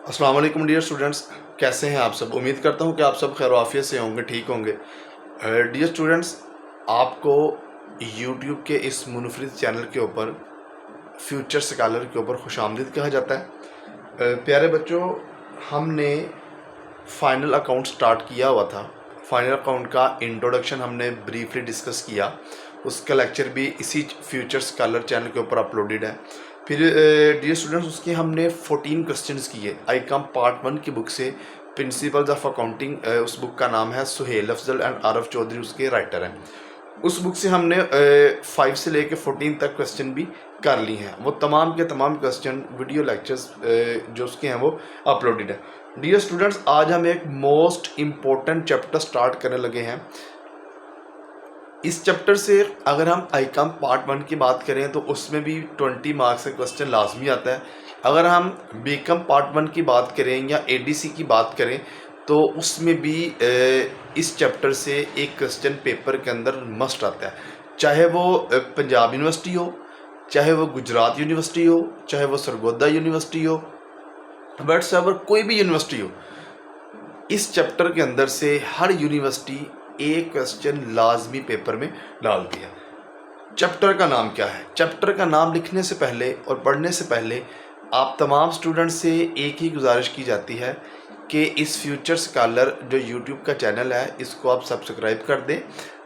अस्सलाम वालेकुम dear students, कैसे हैं आप सब। उम्मीद करता हूं कि आप सब खैर आफियत से होंगे, ठीक होंगे। डियर स्टूडेंट्स, आपको यूट्यूब के इस मुनफरिद चैनल के ऊपर फ्यूचर स्कॉलर के ऊपर खुशामदीद कहा जाता है। प्यारे बच्चों, हमने फ़ाइनल अकाउंट स्टार्ट किया हुआ था। फाइनल अकाउंट का इंट्रोडक्शन हमने ब्रीफली डिस्कस किया, उसका लेक्चर भी इसी फ्यूचर स्कॉलर चैनल के ऊपर अपलोडेड है। फिर डियर स्टूडेंट्स, उसके हमने 14 क्वेश्चंस किए आई कम पार्ट 1 की बुक से, प्रिंसिपल्स ऑफ अकाउंटिंग। उस बुक का नाम है सुहेल अफजल एंड आरफ चौधरी, उसके राइटर हैं। उस बुक से हमने 5 से लेकर 14 तक क्वेश्चन भी कर ली हैं। वो तमाम के तमाम क्वेश्चन वीडियो लेक्चर्स जो उसके हैं वो अपलोडेड है। डियर स्टूडेंट्स, आज हम एक मोस्ट इम्पोर्टेंट चैप्टर स्टार्ट करने लगे हैं। इस चैप्टर से अगर हम आईकॉम पार्ट 1 की बात करें तो उसमें भी 20 मार्क्स का क्वेश्चन लाजमी आता है। अगर हम बीकॉम पार्ट 1 की बात करें या एडीसी की बात करें तो उसमें भी इस चैप्टर से एक क्वेश्चन पेपर के अंदर मस्ट आता है, चाहे वो पंजाब यूनिवर्सिटी हो, चाहे वो गुजरात यूनिवर्सिटी हो, चाहे वो सरगोदा यूनिवर्सिटी हो, व्हाट्सएवर कोई भी यूनिवर्सिटी हो। इस चैप्टर के अंदर से हर यूनिवर्सिटी एक क्वेश्चन लाजमी पेपर में डालती है। चैप्टर का नाम क्या है? चैप्टर का नाम लिखने से पहले और पढ़ने से पहले आप तमाम स्टूडेंट से एक ही गुजारिश की जाती है कि इस फ्यूचर स्कॉलर जो यूट्यूब का चैनल है इसको आप सब्सक्राइब कर दें,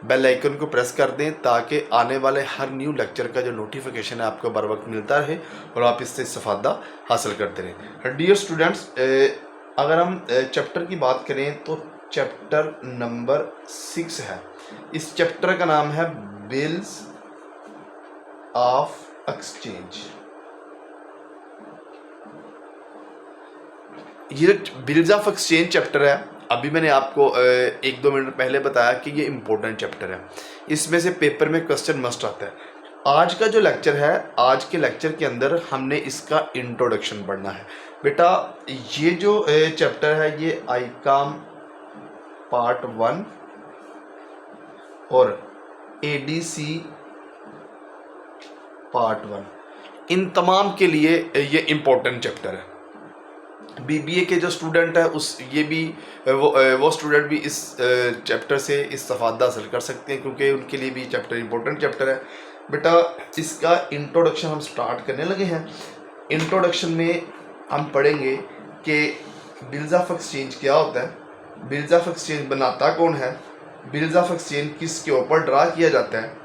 बेल आइकन को प्रेस कर दें, ताकि आने वाले हर न्यू लेक्चर का जो नोटिफिकेशन है आपको बर वक्त मिलता रहे और आप इससे इस्तेफादा हासिल करते रहें। डियर स्टूडेंट्स, अगर हम चैप्टर की बात करें तो चैप्टर नंबर 6 है। इस चैप्टर का नाम है बिल्स ऑफ एक्सचेंज। ये बिल्स ऑफ एक्सचेंज चैप्टर है, अभी मैंने आपको 1-2 मिनट पहले बताया कि ये इम्पोर्टेंट चैप्टर है। इसमें से पेपर में क्वेश्चन मस्ट आता है। आज का जो लेक्चर है, आज के लेक्चर के अंदर हमने इसका इंट्रोडक्शन पढ़ना है। बेटा, ये जो चैप्टर है ये आईकॉम पार्ट 1 और एडीसी पार्ट 1, इन तमाम के लिए ये इम्पोर्टेंट चैप्टर है। बीबीए के जो स्टूडेंट है उस ये भी वो स्टूडेंट भी इस चैप्टर से इस्तेफादा हासिल कर सकते हैं, क्योंकि उनके लिए भी चैप्टर इम्पोर्टेंट चैप्टर है। बेटा, इसका इंट्रोडक्शन हम स्टार्ट करने लगे हैं। इंट्रोडक्शन में हम पढ़ेंगे कि बिल्स ऑफ एक्सचेंज क्या होता है, बिल्स ऑफ एक्सचेंज बनाता कौन है, बिल्स ऑफ एक्सचेंज किसके ऊपर ड्रा किया जाता है,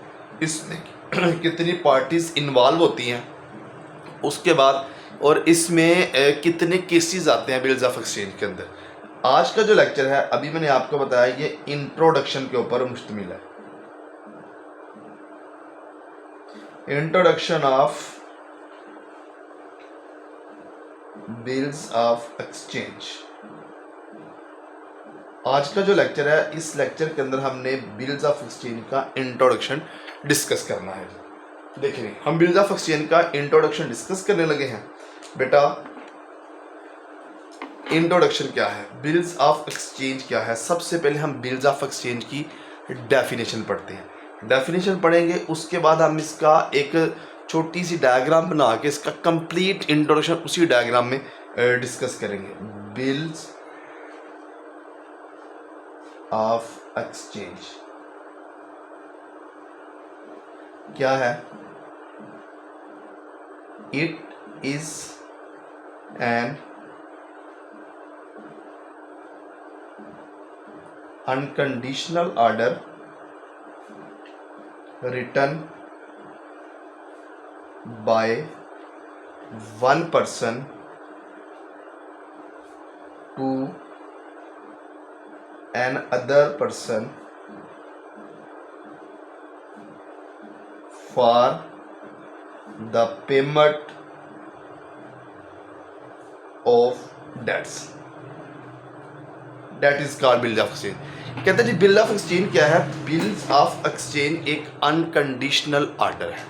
इसमें कितनी पार्टीज इन्वॉल्व होती हैं, उसके बाद और इसमें कितने केसेस आते हैं बिल्स ऑफ एक्सचेंज के अंदर। आज का जो लेक्चर है, अभी मैंने आपको बताया, ये इंट्रोडक्शन के ऊपर मुश्तमिल है। Introduction of bills of exchange आज का जो लेक्चर है, इस लेक्चर के अंदर हमने बिल्स ऑफ एक्सचेंज का इंट्रोडक्शन डिस्कस करना है। देखिए, हम बिल्स ऑफ एक्सचेंज का इंट्रोडक्शन डिस्कस करने लगे हैं। बेटा, इंट्रोडक्शन क्या है, बिल्स ऑफ एक्सचेंज क्या है। सबसे पहले हम बिल्स ऑफ एक्सचेंज की डेफिनेशन पढ़ते हैं। डेफिनेशन पढ़ेंगे, उसके बाद हम इसका एक छोटी सी डायग्राम बना के इसका कंप्लीट इंट्रोडक्शन उसी डायग्राम में डिस्कस करेंगे। बिल्स ऑफ एक्सचेंज क्या है? It is an unconditional order written by one person to another person for the payment of debts, that is called bill of exchange। कहते हैं जी, बिल ऑफ एक्सचेंज क्या है? Bills of exchange एक unconditional order है।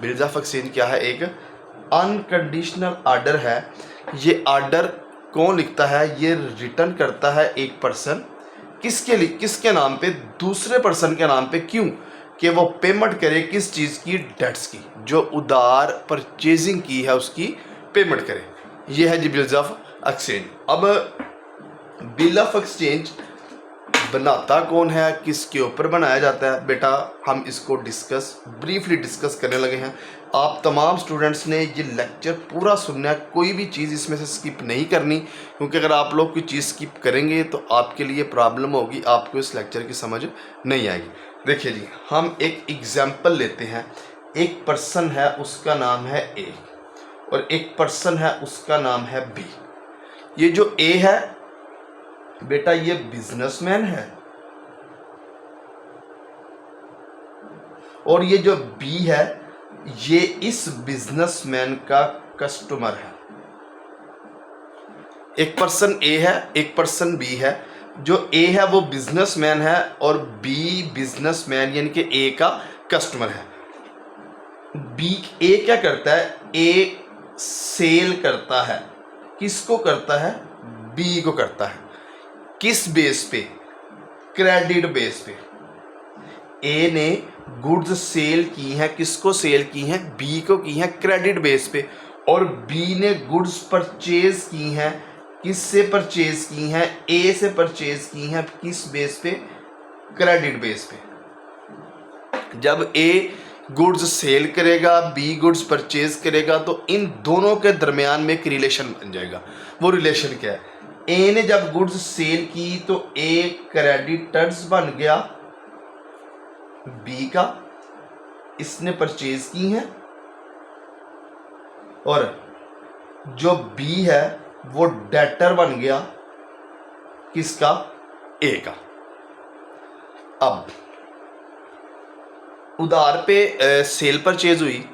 Bills of exchange क्या है? एक unconditional order है। ये ऑर्डर कौन लिखता है? ये रिटर्न करता है एक पर्सन, किसके लिए? किसके नाम पे? दूसरे पर्सन के नाम पे। क्यों? कि वो पेमेंट करे किस चीज़ की? डेट्स की, जो उधार परचेजिंग की है उसकी पेमेंट करे। ये है जी बिल्स ऑफ एक्सचेंज। अब बिल ऑफ एक्सचेंज बनाता कौन है, किसके ऊपर बनाया जाता है, बेटा हम इसको ब्रीफली डिस्कस करने लगे हैं। आप तमाम स्टूडेंट्स ने ये लेक्चर पूरा सुनना है, कोई भी चीज़ इसमें से स्किप नहीं करनी, क्योंकि अगर आप लोग कोई चीज़ स्किप करेंगे तो आपके लिए प्रॉब्लम होगी, आपको इस लेक्चर की समझ नहीं आएगी। देखिए जी, हम एक एग्जाम्पल लेते हैं। एक पर्सन है, उसका नाम है ए, और एक पर्सन है, उसका नाम है बी। ये जो ए है बेटा, ये बिजनेसमैन है, और ये जो बी है, ये इस बिजनेसमैन का कस्टमर है। एक पर्सन ए है, एक पर्सन बी है। जो ए है वो बिजनेसमैन है, और बी बिजनेसमैन यानी कि ए का कस्टमर है। बी ए क्या करता है, ए सेल करता है, किसको करता है, बी को करता है। किस बेस पे, क्रेडिट बेस पे। ए ने गुड्स सेल की हैं, किसको सेल की हैं, बी को की हैं क्रेडिट बेस पे, और बी ने गुड्स परचेज की हैं, किससे परचेज की हैं, ए से परचेज की हैं, किस बेस पे, क्रेडिट बेस पे। जब ए गुड्स सेल करेगा, बी गुड्स परचेज करेगा, तो इन दोनों के दरमियान में एक रिलेशन बन जाएगा। वो रिलेशन क्या है, ए ने जब गुड्स सेल की तो ए क्रेडिटर्स बन गया बी का, इसने परचेज की हैं, और जो बी है वो डेटर बन गया किसका, ए का। अब उधार पे सेल परचेज हुई,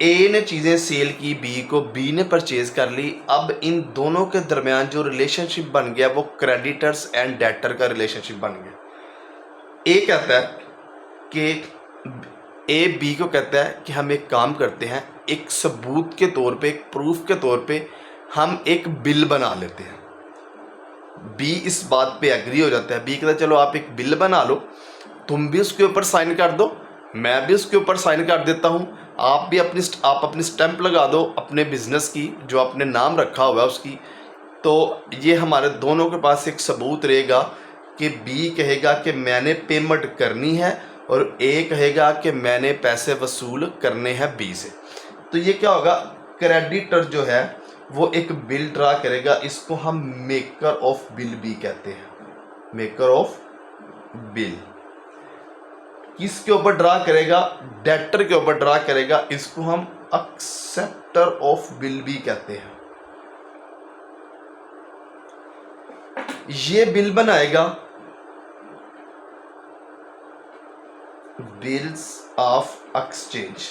ए ने चीज़ें सेल की बी को, बी ने परचेज कर ली। अब इन दोनों के दरमियान जो रिलेशनशिप बन गया वो क्रेडिटर्स एंड डेटर का रिलेशनशिप बन गया। ए कहता है कि ए बी को कहता है कि हम एक काम करते हैं, एक सबूत के तौर पे, एक प्रूफ के तौर पे हम एक बिल बना लेते हैं। बी इस बात पे एग्री हो जाता है। बी कहता है चलो आप एक बिल बना लो, तुम भी उसके ऊपर साइन कर दो, मैं भी उसके ऊपर साइन कर देता हूँ, आप अपनी स्टैंप लगा दो अपने बिजनेस की, जो आपने नाम रखा हुआ है उसकी। तो ये हमारे दोनों के पास एक सबूत रहेगा कि बी कहेगा कि मैंने पेमेंट करनी है, और ए कहेगा कि मैंने पैसे वसूल करने हैं बी से। तो ये क्या होगा, क्रेडिटर जो है वो एक बिल ड्रा करेगा, इसको हम मेकर ऑफ बिल भी कहते हैं। मेकर ऑफ बिल किसके ऊपर ड्रा करेगा, डेटर के ऊपर ड्रा करेगा, इसको हम एक्सेप्टर ऑफ बिल भी कहते हैं। ये बिल बनाएगा बिल्स ऑफ एक्सचेंज,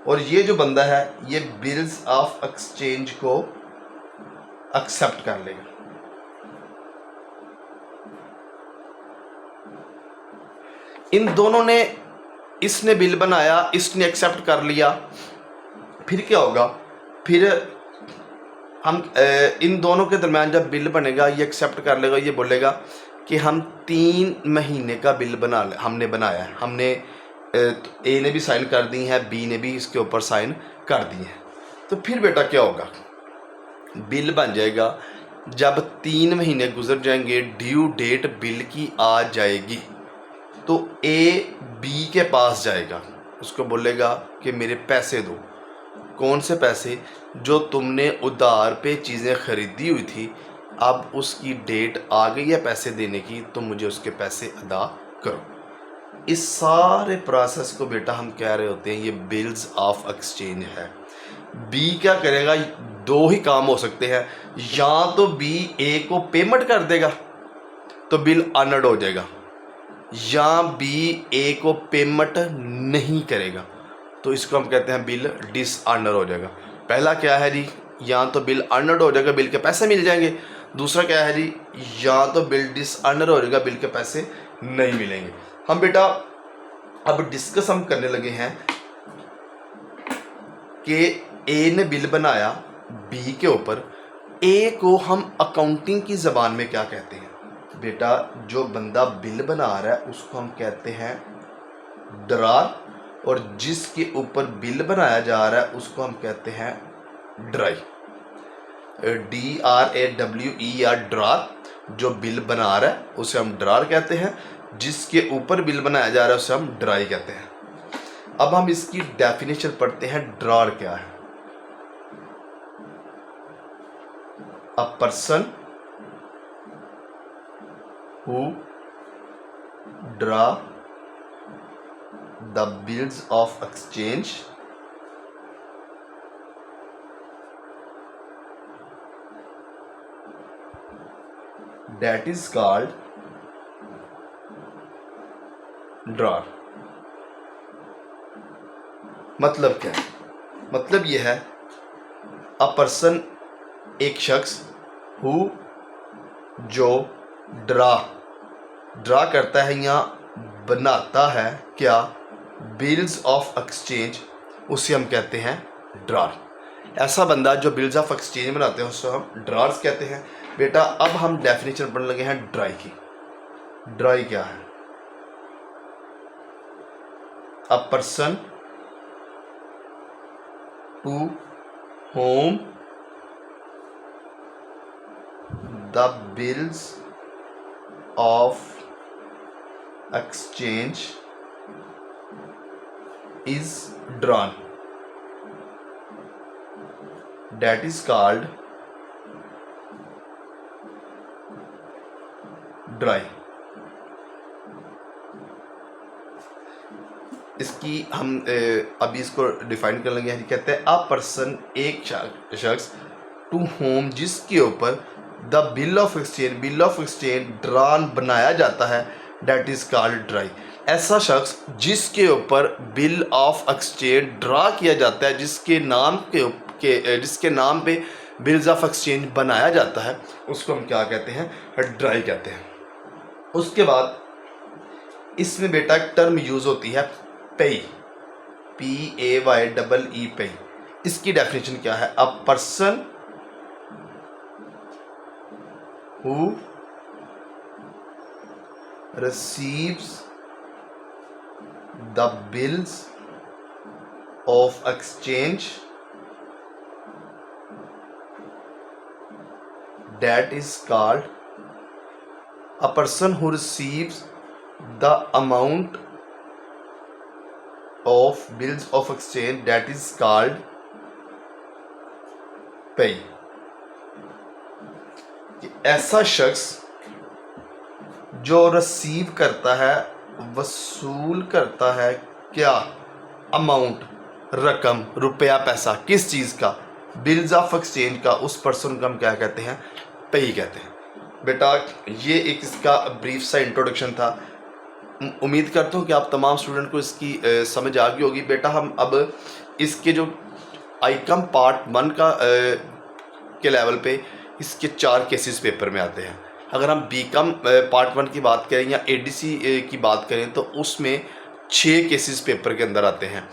और ये जो बंदा है ये बिल्स ऑफ एक्सचेंज को एक्सेप्ट कर लेगा। इन दोनों ने, इसने बिल बनाया, इसने एक्सेप्ट कर लिया, फिर क्या होगा, फिर हम इन दोनों के दरम्यान जब बिल बनेगा, ये एक्सेप्ट कर लेगा, ये बोलेगा कि हम 3 महीने का बिल हमने बनाया है। हमने ए ने भी साइन कर दी है, बी ने भी इसके ऊपर साइन कर दी है। तो फिर बेटा क्या होगा, बिल बन जाएगा। जब 3 महीने गुजर जाएंगे, ड्यू डेट बिल की आ जाएगी, तो ए बी के पास जाएगा, उसको बोलेगा कि मेरे पैसे दो। कौन से पैसे, जो तुमने उधार पे चीज़ें ख़रीदी हुई थी, अब उसकी डेट आ गई है पैसे देने की, तो मुझे उसके पैसे अदा करो। इस सारे प्रोसेस को बेटा हम कह रहे होते हैं ये बिल्स ऑफ एक्सचेंज है। बी क्या करेगा, 2 ही काम हो सकते हैं, या तो बी ए को पेमेंट कर देगा तो बिल अनर्ड हो जाएगा, या बी ए को पेमेंट नहीं करेगा तो इसको हम कहते हैं बिल डिसऑनर हो जाएगा। पहला क्या है जी, या तो बिल अनर्ड हो जाएगा, बिल के पैसे मिल जाएंगे। दूसरा क्या है जी, या तो बिल डिसऑनर हो जाएगा, बिल के पैसे नहीं मिलेंगे। हम बेटा अब डिस्कस हम करने लगे हैं कि ए ने बिल बनाया बी के ऊपर, ए को हम अकाउंटिंग की ज़बान में क्या कहते हैं। बेटा जो बंदा बिल बना रहा है उसको हम कहते हैं ड्रार, और जिसके ऊपर बिल बनाया जा रहा है उसको हम कहते हैं ड्राई, DRAWER ड्रार, जो बिल बना रहा है उसे हम ड्रार कहते हैं, जिसके ऊपर बिल बनाया जा रहा है उसे हम ड्राई कहते हैं। अब हम इसकी डेफिनेशन पढ़ते हैं, ड्रार क्या है। A person who draw the bills of exchange that is called ड्रार। मतलब क्या है? मतलब यह है, अ पर्सन, एक शख्स, हु, जो, ड्रा करता है या बनाता है क्या, बिल्स ऑफ एक्सचेंज, उसे हम कहते हैं ड्रार। ऐसा बंदा जो बिल्स ऑफ एक्सचेंज बनाते हैं उसे हम ड्रार्स कहते हैं। बेटा अब हम डेफिनेशन पढ़ने लगे हैं ड्राई की। ड्राई क्या है? A person to whom the bills of exchange is drawn, that is called drawee. इसकी हम अभी इसको डिफाइन कर लेंगे। कहते हैं अ पर्सन, एक शख्स, टू होम, जिसके ऊपर the bill of exchange drawn बनाया जाता है, डेट इज कॉल्ड ड्राई। ऐसा शख्स जिसके ऊपर बिल ऑफ एक्सचेंज ड्रा किया जाता है, जिसके नाम पे बिल्स ऑफ एक्सचेंज बनाया जाता है, उसको हम क्या कहते हैं? ड्राई कहते हैं। उसके बाद इसमें बेटा एक टर्म यूज होती है पेई, PAYEE, पेई। इसकी डेफिनेशन क्या है? A person who receives the bills of exchange that is called, a person who receives the amount of bills of exchange that is called pay। ऐसा शख्स जो रिसीव करता है, वसूल करता है क्या? अमाउंट, रकम, रुपया, पैसा, किस चीज़ का? बिल्स ऑफ एक्सचेंज का। उस पर्सन को हम क्या कहते हैं? पेई कहते हैं। बेटा ये एक इसका ब्रीफ सा इंट्रोडक्शन था। उम्मीद करता हूँ कि आप तमाम स्टूडेंट को इसकी समझ आ गई होगी। बेटा हम अब इसके जो आईकम पार्ट 1 का के लेवल पे इसके 4 केसेस पेपर में आते हैं। अगर हम बीकॉम पार्ट 1 की बात करें या ADC की बात करें तो उसमें 6 केसेस पेपर के अंदर आते हैं।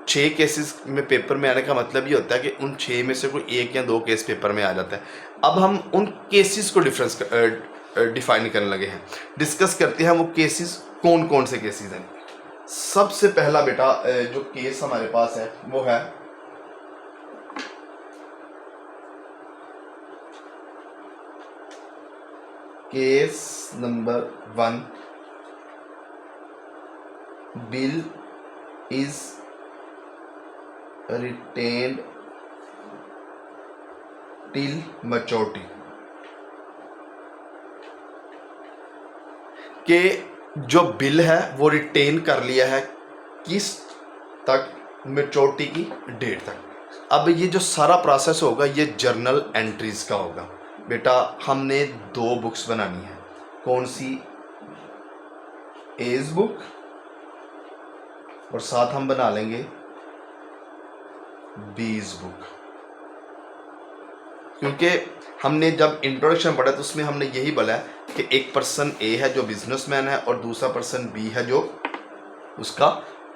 6 केसेस में पेपर में आने का मतलब ये होता है कि उन 6 में से कोई 1 या 2 केस पेपर में आ जाता है। अब हम उन केसेस को डिफाइन करने लगे हैं, डिस्कस करते हैं वो केसेस कौन कौन से केसेस हैं। सबसे पहला बेटा जो केस हमारे पास है वो है case number 1, bill is retained till maturity, के जो बिल है वो रिटेन कर लिया है किस तक? मैच्योरिटी की डेट तक। अब ये जो सारा प्रोसेस होगा ये जर्नल एंट्रीज का होगा। बेटा हमने 2 बुक्स बनानी है। कौन सी? एज बुक, और साथ हम बना लेंगे बीज बुक। क्योंकि हमने जब इंट्रोडक्शन पढ़ा तो उसमें हमने यही बोला है कि एक पर्सन ए है जो बिजनेसमैन है और दूसरा पर्सन बी है जो उसका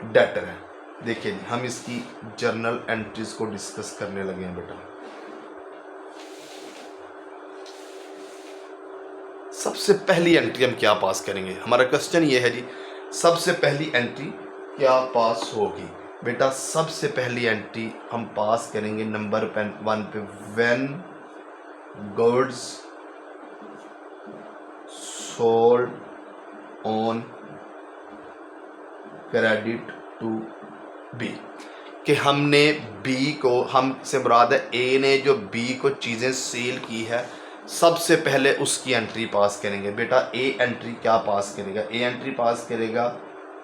डेटर है। देखिए हम इसकी जर्नल एंट्रीज को डिस्कस करने लगे हैं बेटा। सबसे पहली एंट्री हम क्या पास करेंगे? हमारा क्वेश्चन ये है जी, सबसे पहली एंट्री क्या पास होगी? बेटा सबसे पहली एंट्री हम पास करेंगे नंबर 1 पे, when goods sold on credit to b, कि हमने बी को, हमसे मुराद है ए ने जो बी को चीज़ें सेल की है, सबसे पहले उसकी एंट्री पास करेंगे। बेटा ए एंट्री क्या पास करेगा? ए एंट्री पास करेगा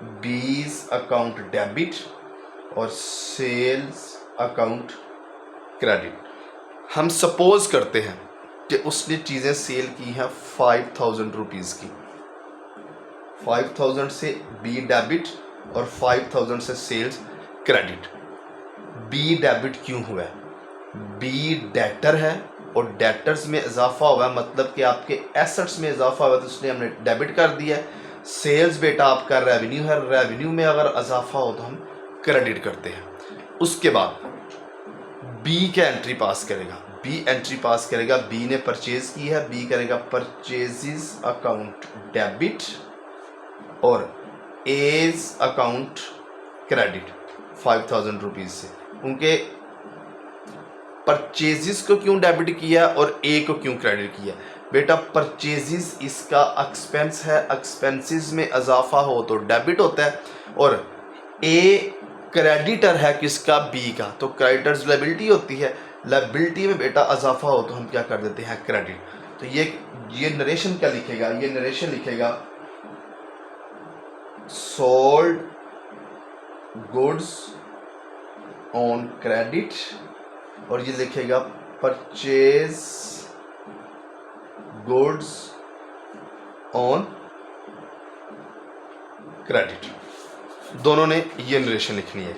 बीज अकाउंट डेबिट और सेल्स अकाउंट क्रेडिट। हम सपोज करते हैं कि उसने चीज़ें सेल की हैं 5000 रुपीज़ की, 5000 से बी डेबिट और 5000 से सेल्स क्रेडिट। बी डेबिट क्यों हुआ है? बी डेटर है और डेटर्स में इजाफा हुआ है, मतलब कि आपके एसेट्स में इजाफा हुआ तो उसने हमने डेबिट कर दिया है। सेल्स बेटा आपका रेवेन्यू है, रेवेन्यू में अगर इजाफा हो तो हम क्रेडिट करते हैं। उसके बाद बी क्या एंट्री पास करेगा? बी एंट्री पास करेगा, बी ने परचेज की है, बी करेगा परचेजेस अकाउंट डेबिट और एज अकाउंट क्रेडिट 5000 रुपीज़ से। उनके परचेजेस को क्यों डेबिट किया और ए को क्यों क्रेडिट किया? बेटा परचेजेस इसका एक्सपेंस है, एक्सपेंसेस में इजाफा हो तो डेबिट होता है, और ए क्रेडिटर है किसका? बी का, तो क्रेडिटर्स लायबिलिटी होती है, लायबिलिटी में बेटा इजाफा हो तो हम क्या कर देते हैं? क्रेडिट। तो ये नरेशन क्या लिखेगा? ये नरेशन लिखेगा सोल्ड गुड्स ऑन क्रेडिट, और ये लिखेगा परचेज गुड्स ऑन क्रेडिट। दोनों ने ये नरेशन लिखनी है।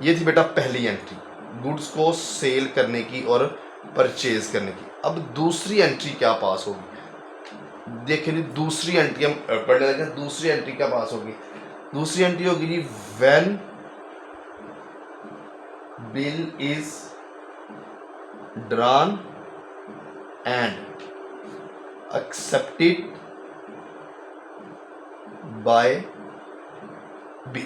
ये थी बेटा पहली एंट्री, गुड्स को सेल करने की और परचेज करने की। अब दूसरी एंट्री क्या पास होगी? देखिए दूसरी एंट्री हम पढ़ने लगे। दूसरी एंट्री क्या पास होगी? दूसरी एंट्री होगी जी when bill is drawn and accepted by B।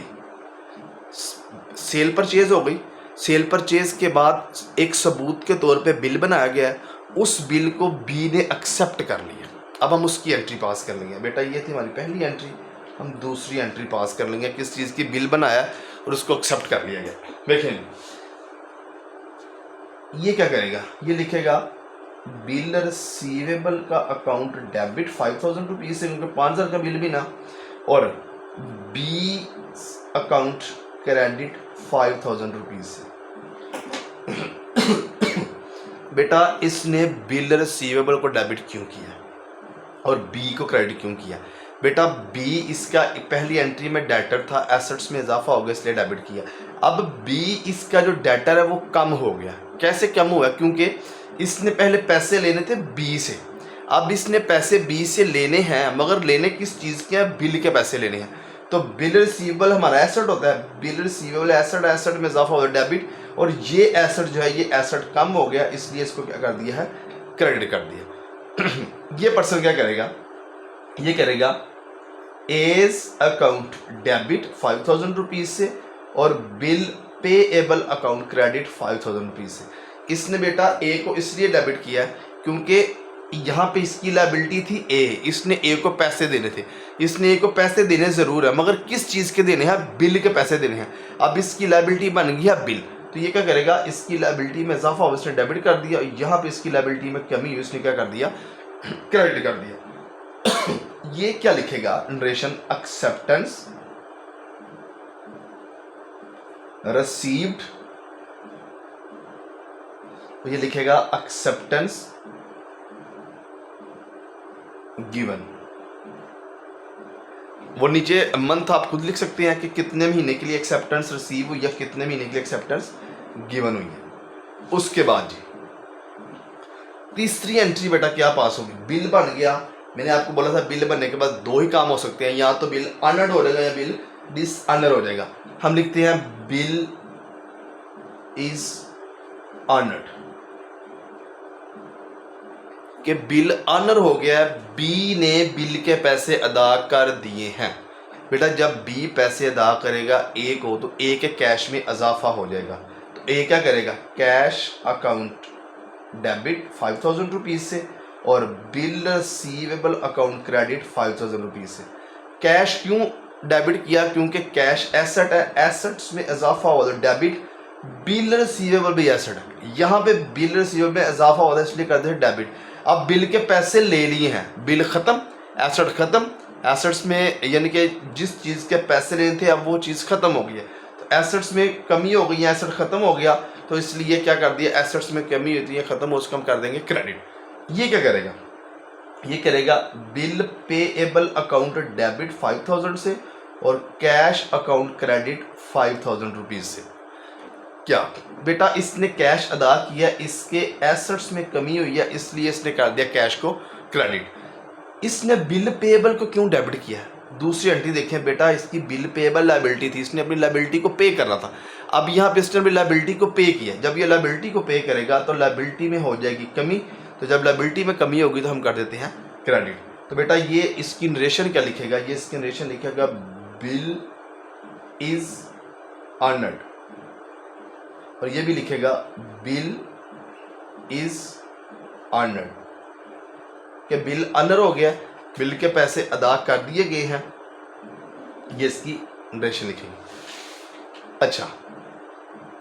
Sale purchase हो गई। सेल परचेज के बाद एक सबूत के तौर पे बिल बनाया गया है, उस बिल को बी ने एक्सेप्ट कर लिया। अब हम उसकी एंट्री पास कर लेंगे। बेटा ये थी हमारी पहली एंट्री, हम दूसरी एंट्री पास कर लेंगे। किस चीज़ की? बिल बनाया और उसको एक्सेप्ट कर लिया गया। देखें ये क्या करेगा? ये लिखेगा बिल रिसीवेबल का अकाउंट डेबिट 5000 रुपीज़ से, क्योंकि 5000 का बिल भी ना, और बी अकाउंट क्रेडिट 5000 रुपीज़ से। बेटा इसने बिल रिसीवेबल को डेबिट क्यों किया और बी को क्रेडिट क्यों किया? बेटा बी इसका पहली एंट्री में डेटर था, एसेट्स में इजाफा हो गया इसलिए डेबिट किया। अब बी इसका जो डेटर है वो कम हो गया। कैसे कम हुआ? क्योंकि इसने पहले पैसे लेने थे बी से, अब इसने पैसे बी से लेने हैं, मगर लेने किस चीज़ के हैं? बिल के पैसे लेने हैं। तो बिल रिसीवेबल हमारा एसेट होता है, बिल रिसीवेबल एसेट, एसेट में इजाफा होता है डेबिट, और ये एसेट जो है ये एसेट कम हो गया, इसलिए इसको क्या कर दिया है? क्रेडिट कर दिया। ये पर्सन क्या करेगा? ये करेगा एज अकाउंट डेबिट 5000 रुपीज़ से और bill payable account credit 5000 rupees से। इसने बेटा ए को इसलिए डेबिट किया है क्योंकि यहाँ पे इसकी लायबिलिटी थी ए, इसने ए को पैसे देने थे, इसने ए को पैसे देने ज़रूर है, मगर किस चीज़ के देने हैं? बिल के पैसे देने हैं। अब इसकी लायबिलिटी बन गई है बिल, तो ये क्या करेगा? इसकी लायबिलिटी में इजाफा हो इसने डेबिट कर दिया, यहाँ पे इसकी लायबिलिटी में कमी हुई इसने क्या कर दिया? क्रेडिट कर दिया। ये क्या लिखेगा? नरेशन एक्सेप्टेंस रिसीव्ड, तो ये लिखेगा एक्सेप्टेंस गिवन। वो नीचे मंथ आप खुद लिख सकते हैं कि कितने महीने के लिए एक्सेप्टेंस रिसीव हुई या कितने महीने के लिए एक्सेप्टेंस गिवन हुई है। उसके बाद जी तीसरी एंट्री बेटा क्या पास होगी? बिल बन गया। मैंने आपको बोला था बिल बनने के बाद दो ही काम हो सकते हैं, या तो बिल अनर्ड हो जाएगा या बिल डिसअनर हो जाएगा। हम लिखते हैं बिल इज अनर्ड, कि बिल अनर हो गया है, बी ने बिल के पैसे अदा कर दिए हैं। बेटा जब बी पैसे अदा करेगा ए को तो ए के कैश में इजाफा हो जाएगा। तो ए क्या करेगा, कैश अकाउंट डेबिट 5000 रुपीज़ से और bill receivable account credit 5000 rupees से। कैश क्यों डेबिट किया, क्योंकि कैश एसेट है, एसेट्स में इजाफा हुआ तो डेबिट, बिल रिसीवेबल भी एसेट है, यहाँ पे बिल रिसीवेबल में इजाफा होता है इसलिए करते हैं डेबिट। अब बिल के पैसे ले लिए हैं, बिल ख़त्म, एसेट ख़त्म, एसेट्स में यानी कि जिस चीज़ के पैसे लेने थे अब वो चीज़ ख़त्म हो गई है, तो एसेट्स में कमी हो गई है, एसेट ख़त्म हो गया, तो इसलिए क्या कर दिया, एसेट्स में कमी होती है ख़त्म हो, उसको हम कर देंगे क्रेडिट। ये क्या करेगा, ये करेगा बिल पेएबल अकाउंट डेबिट 5000 से और कैश अकाउंट क्रेडिट 5000 रुपीज़ से। क्या बेटा इसने कैश अदा किया, इसके एसेट्स में कमी हुई है इसलिए इसने कर दिया कैश को क्रेडिट। इसने बिल पेएबल को क्यों डेबिट किया है, दूसरी एंट्री देखें बेटा, इसकी बिल पेएबल लायबिलिटी थी, इसने अपनी लायबिलिटी को पे करना था। अब यहाँ पे इसने अपनी लायबिलिटी को पे किया, जब ये लायबिलिटी को पे करेगा तो लायबिलिटी में हो जाएगी कमी, तो जब लायबिलिटी में कमी होगी तो हम कर देते हैं क्रेडिट। तो बेटा ये इसकी नरेशन क्या लिखेगा, ये इसकी नरेशन लिखेगा बिल इज अर्नड, और ये भी लिखेगा बिल इज अर्नड, कि बिल अर्नर हो गया, बिल के पैसे अदा कर दिए गए हैं, ये इसकी नरेशन लिखेंगे। अच्छा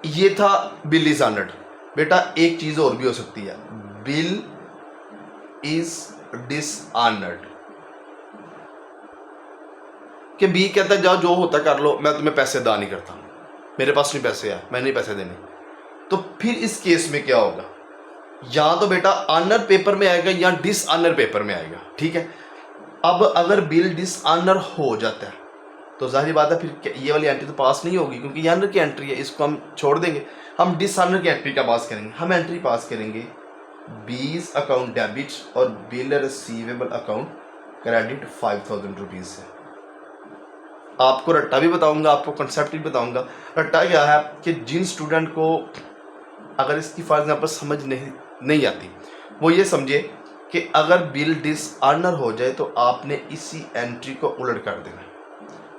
ये था बिल इज अर्नड। बेटा एक चीज और भी हो सकती है, बिल इज डिसऑनर्ड, कि बी कहता है जाओ जो होता कर लो, मैं तुम्हें पैसे अदा नहीं करता, मेरे पास नहीं पैसे है, मैं नहीं पैसे देने। तो फिर इस केस में क्या होगा, या तो बेटा ऑनर पेपर में आएगा या डिसऑनर पेपर में आएगा, ठीक है। अब अगर बिल डिसऑनर हो जाता है तो जाहिर बात है फिर ये वाली एंट्री तो पास नहीं होगी, क्योंकि ये ऑनर की एंट्री है, इसको हम छोड़ देंगे, हम डिसऑनर की एंट्री का पास करेंगे। हम एंट्री पास करेंगे बीज अकाउंट डेबिट और bill receivable account credit 5000 rupees से। आपको रट्टा भी बताऊंगा, आपको कंसेप्ट भी बताऊंगा। रट्टा क्या है कि जिन स्टूडेंट को अगर इसकी फॉर एग्जाम्पल समझ नहीं आती, वो ये समझे कि अगर बिल डिसऑनर हो जाए तो आपने इसी एंट्री को उलट कर देना,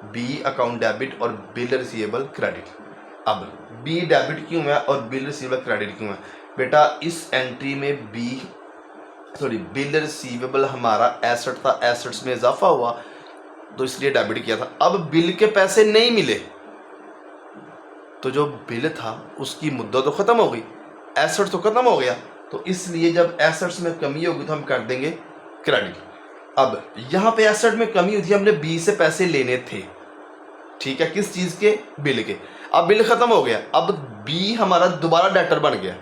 बी अकाउंट डेबिट और बिल रिसीवेबल क्रेडिट। अब बी डेबिट क्यों है और बिल रिसीवेबल क्रेडिट क्यों है, बेटा इस एंट्री में बिल रिसीवेबल हमारा एसेट था, एसेट्स में इजाफा हुआ तो इसलिए डेबिट किया था। अब बिल के पैसे नहीं मिले तो जो बिल था उसकी मुद्दत तो ख़त्म हो गई, एसेट तो ख़त्म हो गया, तो इसलिए जब एसेट्स में कमी होगी तो हम कर देंगे क्रेडिट। अब यहाँ पे एसेट में कमी हुई थी, हमने बी से पैसे लेने थे, ठीक है, किस चीज़ के, बिल के। अब बिल ख़त्म हो गया, अब बी हमारा दोबारा डेटर बन गया,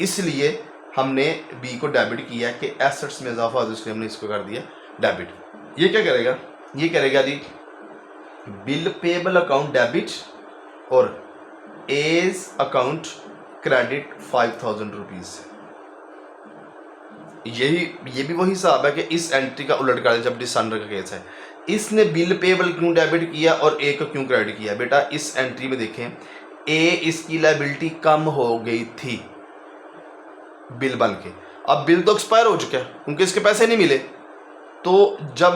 इसलिए हमने बी को डेबिट किया कि एसेट्स में इजाफा हो, इसलिए हमने इसको कर दिया डेबिट। ये क्या करेगा, ये करेगा जी बिल पेएबल अकाउंट डेबिट और एज अकाउंट क्रेडिट 5000 रुपीज़। ये भी वही हिसाब है कि इस एंट्री का उलट कर, जब डिसऑनर का केस है। इसने बिल पेएबल क्यों डेबिट किया और ए को क्यों क्रेडिट किया, बेटा इस एंट्री में देखें, ए इसकी लायबिलिटी कम हो गई थी बिल बन के, अब बिल तो एक्सपायर हो चुका है क्योंकि इसके पैसे नहीं मिले, तो जब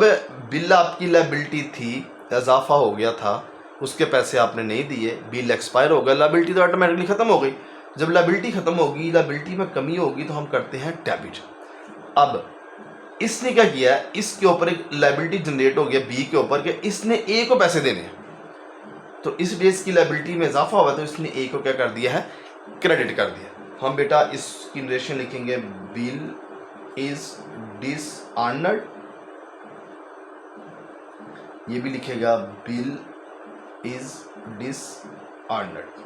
बिल आपकी लायबिलिटी थी, इजाफा हो गया था, उसके पैसे आपने नहीं दिए, बिल एक्सपायर हो गया, लायबिलिटी तो ऑटोमेटिकली ख़त्म हो गई। जब लायबिलिटी ख़त्म होगी, लायबिलिटी में कमी होगी तो हम करते हैं डेबिट। अब इसने क्या किया, इसके ऊपर एक लायबिलिटी जनरेट हो गया बी के ऊपर कि इसने ए को पैसे देने हैं, तो इस बेस की लायबिलिटी में इजाफा हुआ तो इसने ए को क्या कर दिया है, क्रेडिट कर दिया। हम बेटा इसकी नरेशन लिखेंगे बिल इज डिसऑनर्ड, ये भी लिखेगा बिल इज डिसऑनर्ड।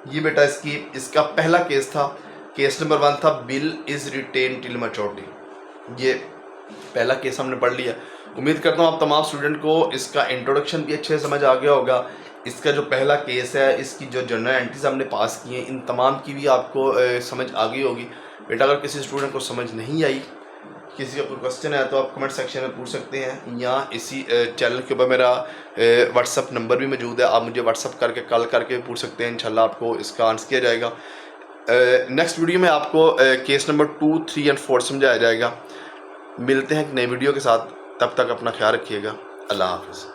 ये बेटा इसका पहला केस था, केस नंबर 1 था bill is written till maturity. ये पहला केस हमने पढ़ लिया। उम्मीद करता हूँ आप तमाम स्टूडेंट को इसका इंट्रोडक्शन भी अच्छे से समझ आ गया होगा। इसका जो पहला केस है, इसकी जो जनरल एंट्रीज हमने पास की हैं, इन तमाम की भी आपको समझ आ गई होगी। बेटा अगर किसी स्टूडेंट को समझ नहीं आई, किसी का कोई क्वेश्चन है तो आप कमेंट सेक्शन में पूछ सकते हैं, या इसी चैनल के ऊपर मेरा व्हाट्सअप नंबर भी मौजूद है, आप मुझे व्हाट्सअप करके कॉल करके पूछ सकते हैं, इंशाल्लाह आपको इसका आंसर किया जाएगा। नेक्स्ट वीडियो में आपको केस नंबर 2, 3 और 4 समझाया जाएगा। मिलते हैं एक नई वीडियो के साथ, तब तक अपना ख्याल रखिएगा। अल्लाह हाफ़िज़।